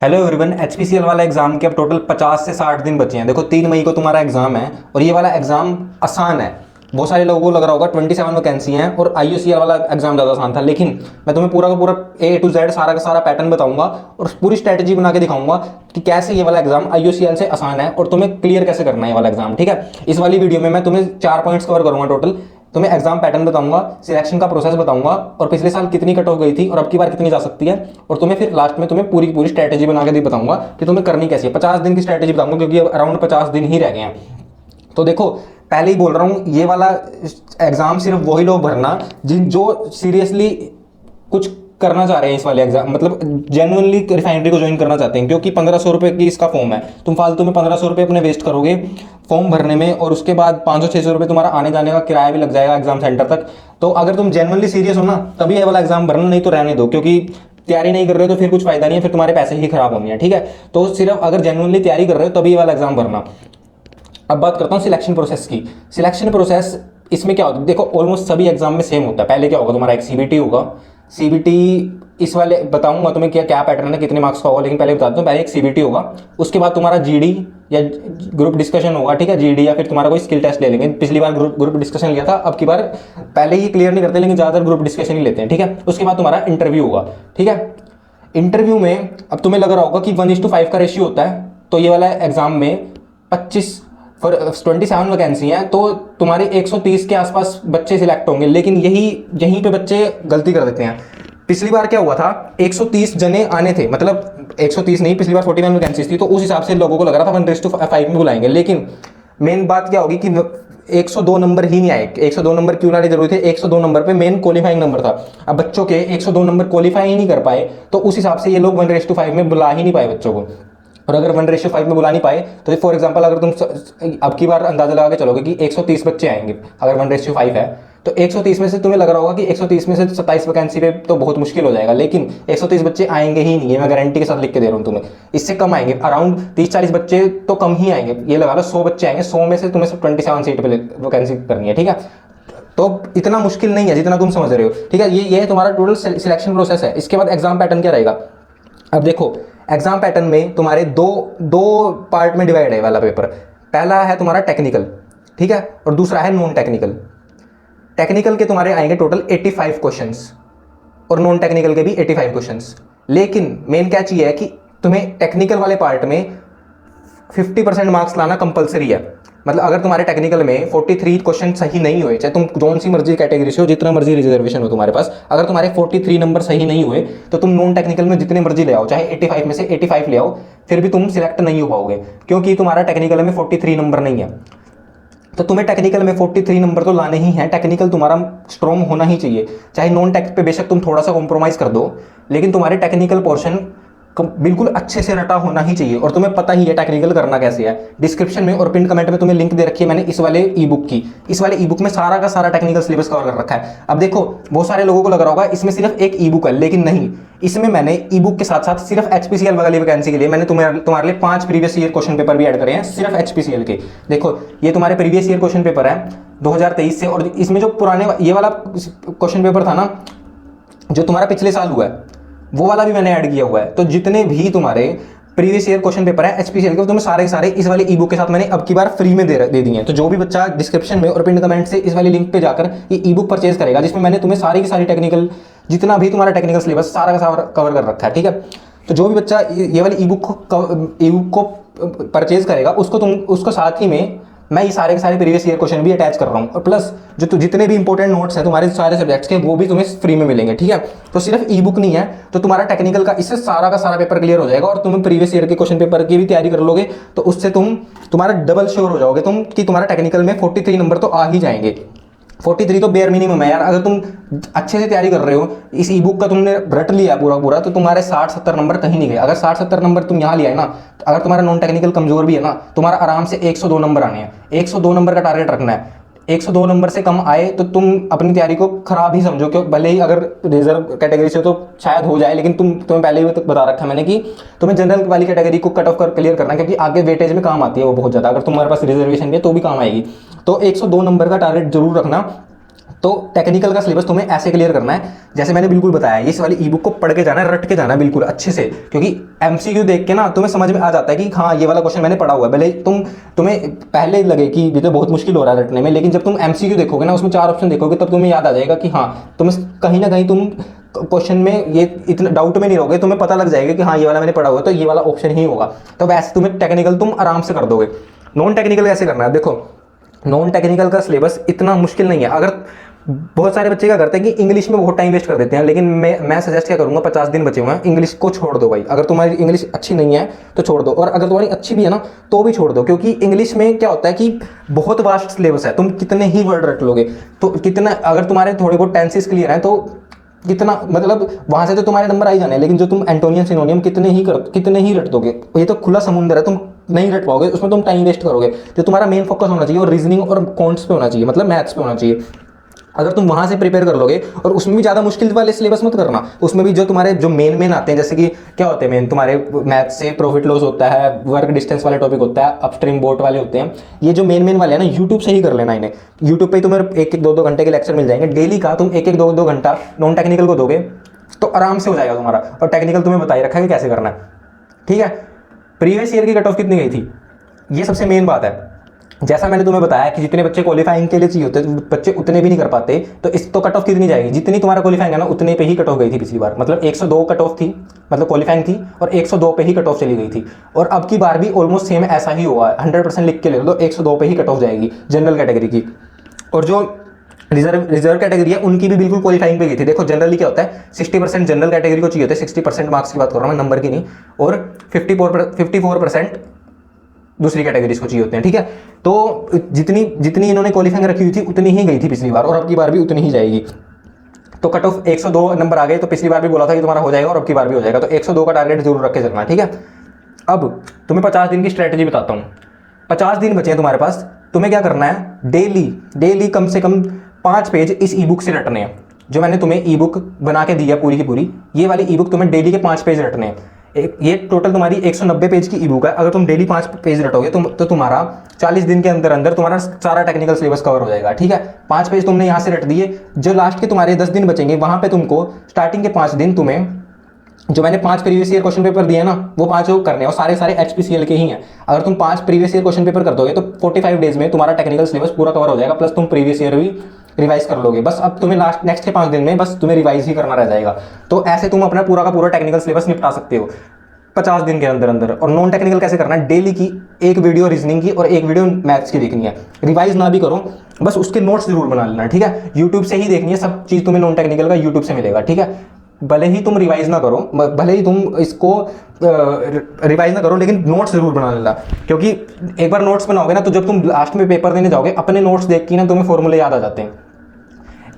Hello everyone. HPCL वाला exam के अब टोटल 50 से 60 दिन बचे हैं। देखो 3 मई को तुम्हारा एग्जाम है और ये वाला एग्जाम आसान है। बहुत सारे लोगों को लग रहा होगा 27 वैकेंसी हैं और आईयूसीएल वाला एग्जाम ज़्यादा आसान था, लेकिन मैं तुम्हें पूरा का पूरा ए टू जेड सारा का सारा पैटर्न बताऊंगा और पूरी स्ट्रेटजी बना के दिखाऊंगा कि कैसे ये वाला एग्जाम आईयूसीएल से आसान है और तुम्हें क्लियर कैसे करना है ये वाला एग्जाम। ठीक है, इस वाली वीडियो में मैं तुम्हें 4 पॉइंट्स कवर करूंगा टोटल। तुम्हें एग्जाम पैटर्न बताऊंगा, सिलेक्शन का प्रोसेस बताऊंगा और पिछले साल कितनी कट ऑफ गई थी और अब की बार कितनी जा सकती है, और तुम्हें फिर लास्ट में तुम्हें पूरी पूरी स्ट्रेटेजी बना के भी बताऊंगा कि तुम्हें करनी कैसी है। 50 दिन की स्ट्रेटेजी बताऊंगा क्योंकि अब अराउंड 50 दिन ही रह गए हैं। तो देखो, पहले ही बोल रहा हूँ, ये वाला एग्जाम सिर्फ वही लोग भरना जिन जो सीरियसली कुछ करना चाह रहे हैं इस वाले एग्जाम, मतलब जेन्युइनली रिफाइनरी को ज्वाइन करना चाहते हैं, क्योंकि 1500 रुपये की इसका फॉर्म है। तुम फालतू में 1500 रुपये अपने वेस्ट करोगे फॉर्म भरने में और उसके बाद 500-600 रुपये तुम्हारा आने जाने का किराया भी लग जाएगा एग्जाम सेंटर तक। तो अगर तुम जेन्युइनली सीरियस हो ना तभी ये वाला एग्जाम भरना, नहीं तो रहने दो, क्योंकि तैयारी नहीं कर रहे हो तो फिर कुछ फायदा नहीं है, फिर तुम्हारे पैसे ही खराब होंगे। ठीक है, तो सिर्फ अगर जेन्युइनली तैयारी कर रहे हो तभी ये वाला एग्जाम भरना। अब बात करता हूँ सिलेक्शन प्रोसेस की। सिलेक्शन प्रोसेस इसमें क्या होता है, देखो ऑलमोस्ट सभी एग्जाम में सेम होता है। पहले क्या होगा, तुम्हारा एक सीबीटी होगा। सीबीटी इस वाले बताऊंगा तुम्हें क्या क्या पैटर्न है, कितने मार्क्स का होगा, लेकिन पहले बता दूं, पहले एक सीबीटी होगा, उसके बाद तुम्हारा जीडी या ग्रुप डिस्कशन होगा। ठीक है, जीडी या फिर तुम्हारा कोई स्किल टेस्ट ले लेंगे। पिछली बार ग्रुप डिस्कशन लिया था, अब की बार पहले ही क्लियर नहीं करते, लेकिन ज़्यादातर ग्रुप डिस्कशन ही लेते हैं। ठीक है, उसके बाद तुम्हारा इंटरव्यू होगा। ठीक है, इंटरव्यू में अब तुम्हें लग रहा होगा कि 1:5 का रेशियो होता है, तो ये वाला एग्जाम में 27 वैकेंसी हैं तो तुम्हारे 130 के आसपास बच्चे सिलेक्ट होंगे, लेकिन यहीं पे बच्चे गलती कर देते हैं। पिछली बार क्या हुआ था, 130 जने आने थे, मतलब 130 नहीं, पिछली बार 41 वैकेंसीज थी, तो उस हिसाब से लोगों को लग रहा था 1:5 में बुलाएंगे। लेकिन मेन बात क्या होगी कि 102 नंबर ही नहीं आए। 102 नंबर क्यों लाने जरूरी थे, 102 नंबर पे मेन क्वालिफाइंग नंबर था। अब बच्चों के 102 नंबर क्वालिफाई ही नहीं कर पाए, तो उस हिसाब से ये लोग 1:5 में बुला ही नहीं पाए बच्चों को। और अगर 1:5 में बुला नहीं पाए तो फॉर एग्जांपल अगर तुम अब की बार अंदाजा लगा के चलोगे कि 130 बच्चे आएंगे, अगर 1:5 है तो 130 में से तुम्हें लग रहा होगा कि 130 में से 27 वैकेंसी पे तो बहुत मुश्किल हो जाएगा, लेकिन 130 बच्चे आएंगे ही नहीं है, मैं गारंटी के साथ लिख के दे रहा हूँ तुम्हें। इससे कम आएंगे, अराउंड 30-40 बच्चे तो कम ही आएंगे। ये लगा लो 100 बच्चे आएंगे, 100 में से तुम्हें सिर्फ 27 सीट पे वैकेंसी करनी है। ठीक है, तो इतना मुश्किल नहीं है जितना तुम समझ रहे हो। ठीक है, ये तुम्हारा टोटल सिलेक्शन प्रोसेस है। इसके बाद एग्जाम पैटर्न क्या रहेगा, अब देखो एग्जाम पैटर्न में तुम्हारे दो पार्ट में डिवाइड है वाला पेपर। पहला है तुम्हारा टेक्निकल, ठीक है, और दूसरा है नॉन टेक्निकल। टेक्निकल के तुम्हारे आएंगे टोटल 85 क्वेश्चंस और नॉन टेक्निकल के भी 85 क्वेश्चंस। लेकिन मेन क्या चाहिए है कि तुम्हें टेक्निकल वाले पार्ट में 50% मार्क्स लाना कंपलसरी है। मतलब अगर तुम्हारे टेक्निकल में 43 क्वेश्चन सही नहीं हुए, चाहे तुम कौन सी मर्जी कैटेगरी से हो, जितना मर्जी रिजर्वेशन हो तुम्हारे पास, अगर तुम्हारे 43 नंबर सही नहीं हुए तो तुम नॉन टेक्निकल में जितने मर्जी ले आओ, चाहे 85 में से 85 ले आओ, फिर भी तुम सिलेक्ट नहीं हो पाओगे, क्योंकि तुम्हारा टेक्निकल में 43 नंबर नहीं है। तो तुम्हें टेक्निकल में 43 नंबर तो लाने ही हैं। टेक्निकल तुम्हारा स्ट्रॉन्ग होना ही चाहिए, चाहे नॉन टेक पे बेशक तुम थोड़ा सा कॉम्प्रोमाइज कर दो, लेकिन तुम्हारे टेक्निकल पोर्शन बिल्कुल अच्छे से रटा होना ही चाहिए। और तुम्हें पता ही है टेक्निकल करना कैसे है। डिस्क्रिप्शन में और पिन कमेंट में तुम्हें लिंक दे रखी है मैंने इस वाले ई बुक की। इस वाले ई बुक में सारा का सारा टेक्निकल सिलेबस कवर कर रखा है। अब देखो, बहुत सारे लोगों को लग रहा होगा इसमें सिर्फ एक ई बुक है, लेकिन नहीं, इसमें मैंने ई बुक के साथ साथ सिर्फ एचपीसीएल वाली वैकेंसी के लिए मैंने तुम्हारे लिए 5 प्रीवियस ईयर क्वेश्चन पेपर भी ऐड करे हैं, सिर्फ एचपीसीएल के। देखो ये तुम्हारे प्रीवियस ईयर क्वेश्चन पेपर है 2023 से, और इसमें जो पुराने ये वाला क्वेश्चन पेपर था ना जो तुम्हारा पिछले साल हुआ है, वो वाला भी मैंने ऐड किया हुआ है। तो जितने भी तुम्हारे प्रीवियस ईयर क्वेश्चन पेपर है एचपीसीएल के, तुम्हें सारे के सारे इस वाले ई बुक के साथ मैंने अब की बार फ्री में दे दिए हैं। तो जो भी बच्चा डिस्क्रिप्शन में और पिन कमेंट से इस वाली लिंक पे जाकर ये ई बुक परचेज करेगा, जिसमें मैंने तुम्हें सारी की सारी टेक्निकल, जितना भी तुम्हारा टेक्निकल सिलेबस सारा का सारा कवर कर रखा है। ठीक है, तो जो भी बच्चा ये वाली ई बुक को परचेज करेगा उसको साथ ही में मैं ये सारे के सारे प्रीवियस ईयर क्वेश्चन भी अटैच कर रहा हूँ, और प्लस जो जितने भी इंपॉर्टेंट नोट्स हैं तुम्हारे सारे सब्जेक्ट्स के, वो भी तुम्हें फ्री में मिलेंगे। ठीक है, तो सिर्फ ई बुक नहीं है, तो तुम्हारा टेक्निकल का इससे सारा का सारा पेपर क्लियर हो जाएगा, और तुम्हें प्रीवियस ईयर के क्वेश्चन पेपर की भी तैयारी कर लोगे, तो उससे तुम्हारा डबल श्योर हो जाओगे तुम कि तुम्हारा टेक्निकल में 43 नंबर तो आ ही जाएंगे। 43 तो बेयर मिनिमम है यार। अगर तुम अच्छे से तैयारी कर रहे हो, इस ई बुक का तुमने रट लिया पूरा, तो तुम्हारे 60-70 नंबर कहीं नहीं गए। अगर 60-70 नंबर तुम यहाँ लिया है ना, तो अगर तुम्हारा नॉन टेक्निकल कमजोर भी है ना, तुम्हारा आराम से 102 नंबर आने हैं। 102 नंबर का टारगेट रखना है। 102 नंबर से कम आए तो तुम अपनी तैयारी को खराब ही समझो, क्योंकि भले ही अगर रिजर्व कैटेगरी से तो शायद हो जाए, लेकिन तुम्हें पहले ही बता रखा है मैंने कि तुम्हें जनरल वाली कैटेगरी को कट ऑफ कर क्लियर करना है, क्योंकि आगे वेटेज में काम आती है वो बहुत ज़्यादा। अगर तुम्हारे पास रिजर्वेशन भी है तो भी काम आएगी। तो 102 नंबर का टारगेट जरूर रखना, तो टेक्निकल का सिलेबस तुम्हें ऐसे क्लियर करना है जैसे मैंने बिल्कुल बताया, इस वाली ई बुक को पढ़ के जाना है, रट के जाना है बिल्कुल अच्छे से, क्योंकि एमसीक्यू देख के ना तुम्हें समझ में आ जाता है कि हाँ ये वाला क्वेश्चन मैंने पढ़ा हुआ है। भले तुम्हें पहले लगे कि ये तो बहुत मुश्किल हो रहा है रटने में, लेकिन जब तुम एमसीक्यू देखोगे ना, उसमें 4 ऑप्शन देखोगे, तब तुम्हें याद आ जाएगा कि हाँ तुम्हें कहीं ना कहीं तुम क्वेश्चन में ये इतना डाउट में नहीं रहोगे, तुम्हें पता लग जाएगा कि हाँ ये वाला मैंने पढ़ा हुआ है तो ये वाला ऑप्शन ही होगा। तो वैसे तुम्हें टेक्निकल तुम आराम से कर दोगे। नॉन टेक्निकल कैसे करना है, देखो नॉन टेक्निकल का सिलेबस इतना मुश्किल नहीं है। अगर बहुत सारे बच्चे क्या करते हैं कि इंग्लिश में बहुत टाइम वेस्ट कर देते हैं, लेकिन मैं सजेस्ट क्या करूंगा, 50 दिन बचे हुए हैं, इंग्लिश को छोड़ दो भाई। अगर तुम्हारी इंग्लिश अच्छी नहीं है तो छोड़ दो, और अगर तुम्हारी अच्छी भी है ना तो भी छोड़ दो, क्योंकि इंग्लिश में क्या होता है कि बहुत वास्ट सिलेबस है, तुम कितने ही वर्ड रट लोगे, तो कितना अगर तुम्हारे थोड़े बहुत टेंसेस क्लियर हैं तो कितना मतलब वहां से तो तुम्हारे नंबर आ ही जाने हैं, लेकिन जो तुम एंटोनियम सिनोनियम कितने ही रट दोगे, ये तो खुला समुंदर है, तुम नहीं रट पाओगे, उसमें तुम टाइम वेस्ट करोगे। तो तुम्हारा मेन फोकस होना चाहिए और रीजनिंग और कॉन्ट्स पे होना चाहिए, मतलब मैथ्स पे होना चाहिए। अगर तुम वहां से प्रिपेयर कर लोगे, और उसमें भी ज़्यादा मुश्किल वाले सिलेबस मत करना, उसमें भी जो तुम्हारे जो मेन आते हैं, जैसे कि क्या होते हैं मेन तुम्हारे मैथ से, प्रॉफिट लॉस होता है, वर्क डिस्टेंस वाले टॉपिक होता है, अपस्ट्रीम बोट वाले होते हैं, ये जो मेन वाले हैं ना, यूट्यूब से ही कर लेना इन्हें। यूट्यूब पे तुम्हें 1-1, 2-2 घंटे के लेक्चर मिल जाएंगे डेली का, तुम 1-1, 2-2 घंटा नॉन टेक्निकल को दोगे तो आराम से हो जाएगा तुम्हारा। और टेक्निकल तुम्हें बताई रखा है कि कैसे करना है, ठीक है। प्रीवियस ईयर की कट ऑफ कितनी गई थी, ये सबसे मेन बात है। जैसा मैंने तुम्हें बताया कि जितने बच्चे क्वालिफाइंग के लिए चाहिए होते हैं, बच्चे उतने भी नहीं कर पाते, तो इस तो कट ऑफ कितनी जाएगी, जितनी तुम्हारा क्वालिफाइंग है ना उतने पे ही कट ऑफ गई थी पिछली बार, मतलब 102 कट ऑफ थी, मतलब क्वालिफाइंग थी, और 102 पे ही कट ऑफ चली गई थी। और अब की बार भी ऑलमोस्ट सेम ऐसा ही हुआ है, 100% लिख के ले लो तो 102 पे ही कट ऑफ जाएगी जनरल कैटेगरी की। और जो रिजर्व कैटेगरी है उनकी भी बिल्कुल क्वालिफाइंग पे गई थी। देखो जनरली क्या होता है, 60% जनरल कैटेगरी को चाहिए होते हैं, 60% मार्क्स की बात कर रहा हूँ मैं, नंबर की नहीं, और 54% दूसरी कैटेगरीज को चाहिए होते हैं, ठीक है। तो जितनी इन्होंने क्वालिफाइंग रखी हुई थी उतनी ही गई थी पिछली बार, और अब की बार भी उतनी ही जाएगी। तो कट ऑफ 102 नंबर आ गए, तो पिछली बार भी बोला था कि तुम्हारा हो जाएगा और अब की बार भी हो जाएगा, तो 102 का टारगेट जरूर रख के चलना, ठीक है। अब तुम्हें 50 दिन की स्ट्रेटेजी बताता हूँ। 50 दिन बचे हैं तुम्हारे पास, तुम्हें क्या करना है, डेली कम से कम 5 पेज इस ई बुक से रटने हैं। जो मैंने तुम्हें ई बुक बना के दी है पूरी की पूरी, ये वाली ई बुक तुम्हें डेली के 5 पेज रटने हैं। ये टोटल तुम्हारी 190 पेज की ई बुक है। अगर तुम डेली 5 पेज रटोगे तो तुम्हारा 40 दिन के अंदर अंदर तुम्हारा सारा टेक्निकल सिलेबस कवर हो जाएगा, ठीक है। 5 पेज तुमने यहाँ से रट दिए, जो लास्ट के तुम्हारे 10 दिन बचेंगे वहां पे तुमको स्टार्टिंग के 5 दिन तुम्हें जो मैंने 5 प्रीवियस ईयर क्वेश्चन पेपर दिए ना वो 5 करने हैं, और सारे HPCL के ही हैं। अगर तुम 5 प्रीवियस ईयर क्वेश्चन पेपर कर दोगे तो 45 डेज में तुम्हारा टेक्निकल सिलेबस पूरा कवर हो जाएगा, प्लस तुम प्रीवियस ईयर भी रिवाइज कर लोगे। बस अब तुम्हें नेक्स्ट के 5 दिन में बस तुम्हें रिवाइज ही करना रह जाएगा। तो ऐसे तुम अपना पूरा का पूरा टेक्निकल सिलेबस निपटा सकते हो 50 दिन के अंदर अंदर। और नॉन टेक्निकल कैसे करना है, डेली की एक वीडियो रीजनिंग की और एक वीडियो मैथ्स की देखनी है, रिवाइज ना भी करो, बस उसके नोट्स जरूर बना लेना, ठीक है। यूट्यूब से ही देखनी है, सब चीज़ तुम्हें नॉन टेक्निकल का यूट्यूब से मिलेगा, ठीक है। भले ही तुम रिवाइज ना करो, भले ही तुम इसको रिवाइज ना करो, लेकिन नोट्स जरूर बना लेना, क्योंकि एक बार नोट्स बनाओगे ना तो जब तुम लास्ट में पेपर देने जाओगे अपने नोट्स देख के ना तुम्हें फॉर्मूले याद आ जाते हैं।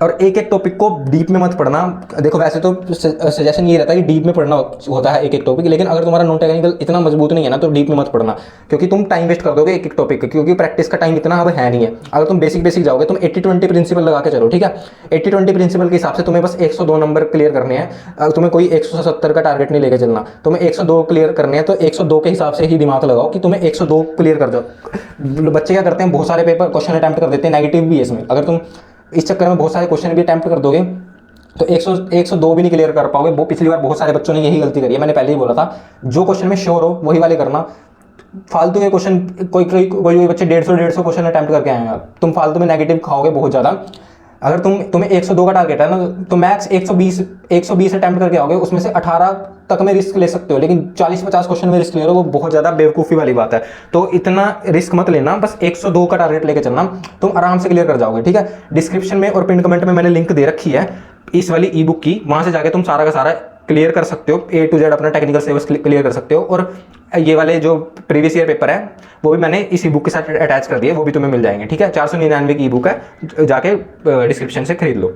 और एक टॉपिक को डीप में मत पढ़ना। देखो वैसे तो सजेशन ये रहता है कि डीप में पढ़ना होता है एक टॉपिक, लेकिन अगर तुम्हारा नॉन टेक्निकल इतना मजबूत नहीं है ना तो डीप में मत पढ़ना, क्योंकि तुम टाइम वेस्ट कर दोगे एक टॉपिक, क्योंकि प्रैक्टिस का टाइम इतना अब है नहीं है। अगर तुम बेसिक जाओगे, तुम 80-20 प्रिंसिपल लगा के चलो, ठीक है। 80-20 प्रिंसिपल के हिसाब से तुम्हें बस 102 नंबर क्लियर करने हैं, तुम्हें कोई 170 का टारगेट नहीं लेके चलना, तुम्हें 102 क्लियर करने हैं। तो 102 के हिसाब से ही दिमाग लगाओ कि तुम्हें 102 क्लियर कर जाओ। बच्चे क्या करते हैं, बहुत सारे पेपर क्वेश्चन अटैम्प्ट कर देते हैं, नेगेटिव भी है इसमें। अगर तुम इस चक्कर में बहुत सारे क्वेश्चन भी अटैम्प्ट कर दोगे तो 102 भी नहीं क्लियर कर पाओगे। वो पिछली बार बहुत सारे बच्चों ने यही गलती करी है, मैंने पहले ही बोला था। जो क्वेश्चन में श्योर हो वही वाले करना, फालतू के क्वेश्चन कोई बच्चे 150 क्वेश्चन अटैम्प्ट करके आएंगे, तुम फालतू में नेगेटिव खाओगे बहुत ज़्यादा। अगर तुम्हें 102 का टारगेट है ना तो मैक्स 120 अटैम्प्ट करके आओगे, उसमें से 18 तक में रिस्क ले सकते हो, लेकिन 40-50 क्वेश्चन में रिस्क ले लो, वो बहुत ज़्यादा बेवकूफ़ी वाली बात है। तो इतना रिस्क मत लेना, बस 102 का टारगेट लेके चलना, तुम आराम से क्लियर कर जाओगे, ठीक है। डिस्क्रिप्शन में और पिन कमेंट में मैंने लिंक दे रखी है इस वाली ई बुक की, वहाँ से जाके तुम सारा का सारा क्लियर कर सकते हो, A to Z अपना टेक्निकल सिलेबस क्लियर कर सकते हो। और ये वाले जो प्रीवियस ईयर पेपर है वो भी मैंने इसी बुक के साथ अटैच कर दिए, वो भी तुम्हें मिल जाएंगे, ठीक है। 499 की ई बुक है, जाके डिस्क्रिप्शन से खरीद लो।